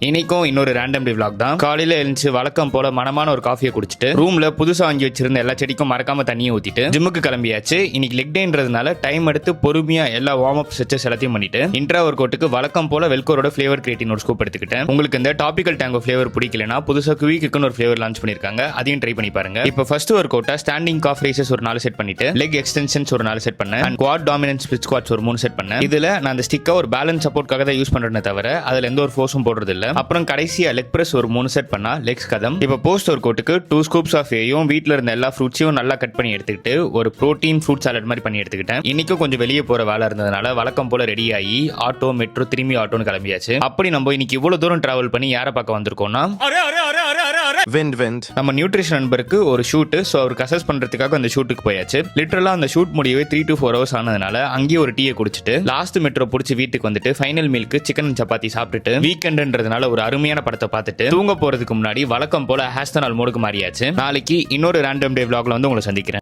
இன்னைக்கும் இன்னொரு random day vlog தான். காலையில எழுந்து வழக்கம் போல மனமான ஒரு காஃபியை குடிச்சிட்டு ரூம்ல புதுசா வாங்கி வச்சிருந்த எல்லா செடிக்கும் மறக்காம தண்ணியை ஊத்திட்டு ஜிம்முக்கு கிளம்பியாச்சு. இன்னைக்கு லெக் டேன்றதுனால டைம் எடுத்து பொறுமையா எல்லா வார்ம் அப் செட்ஸ் எல்லாத்தையும் பண்ணிட்டு இன்ட்ரா ஒர்க் அவுட்டுக்கு வழக்கம் போல வெல்கோரோட ஃபிளேவர் கிரியேட்டின் ஒரு ஸ்கூப் எடுத்துக்கிட்டேன். உங்களுக்கு இந்த டாபிக்கல் டேங்கோ ஃபிளேவர் பிடிக்கலனா புதுசா குவிக்குன்னு ஒரு ஃபிளேவர் லான்ச் பண்ணிருக்காங்க, அதையும் ட்ரை பண்ணி பாருங்க. இப்போ ஃபர்ஸ்ட் ஒர்க் அவுட்டா ஸ்டாண்டிங் காஃப் ரேசஸ் ஒரு 4 செட் பண்ணிட்டு லெக் எக்ஸ்டென்ஷன்ஸ் ஒரு 4 செட் பண்ணேன். And quad dominant split squads ஒரு 3 செட் பண்ணேன். இதுல நான் அந்த ஸ்டிக்கை ஒரு பேலன்ஸ் சப்போர்ட்காக தான் யூஸ் பண்றேனே தவிர அதுல எந்த ஒரு ஃபோர்ஸும் போடுறது இல்ல. அப்புறம் கடைசியா லெக் பிரஸ் ஒரு 3 செட் பண்ணா லெக்ஸ் கதம். இப்போ போஸ்ட் ஒர்க் அவுட்டுக்கு 2 ஸ்கூப்ஸ் ஆஃப் ஏயும் வீட்ல இருந்த எல்லா ஃப்ரூட்ஸையும் நல்லா கட் பண்ணி எடுத்துக்கிட்டு ஒரு புரோட்டீன் ஃப்ரூட் சாலட் மாதிரி பண்ணி எடுத்துக்கிட்டேன். இன்னைக்கும் கொஞ்சம் வெளியே போற வேலை இருந்ததுனால வழக்கம் போல ரெடி ஆகி ஆட்டோ மெட்ரோ திரும்பி ஆட்டோன்னு கிளம்பியாச்சு. அப்படி நம்ம இன்னைக்கு இவ்வளவு தூரம் டிராவல் பண்ணி யாரை பார்க்க வந்திருக்கோம்னா நம்ம நியூட்ரிஷன் நண்பருக்கு ஒரு ஷூட். ஸோ அவருக்கு அசஸ் பண்றதுக்காக அந்த ஷூட்டுக்கு போயாச்சு. லிட்டரலா அந்த ஷூட் முடியவே 3 to 4 hours ஆனதுனால அங்கேயே ஒரு டீயை குடிச்சிட்டு லாஸ்ட் மெட்ரோ பிடிச்சி வீட்டுக்கு வந்துட்டு ஃபைனல் மீலுக்கு சிக்கன் சப்பாத்தி சாப்பிட்டுட்டு வீக்கெண்டுன்றதுனால ஒரு அருமையான படத்தை பார்த்துட்டு தூங்க போறதுக்கு முன்னாடி வழக்கம் போல ஹேஷ்தனால் மோடுக்கு மாறியாச்சு. நாளைக்கு இன்னொரு ரேண்டம் டே vlogல வந்து உங்களை சந்திக்கிறேன்.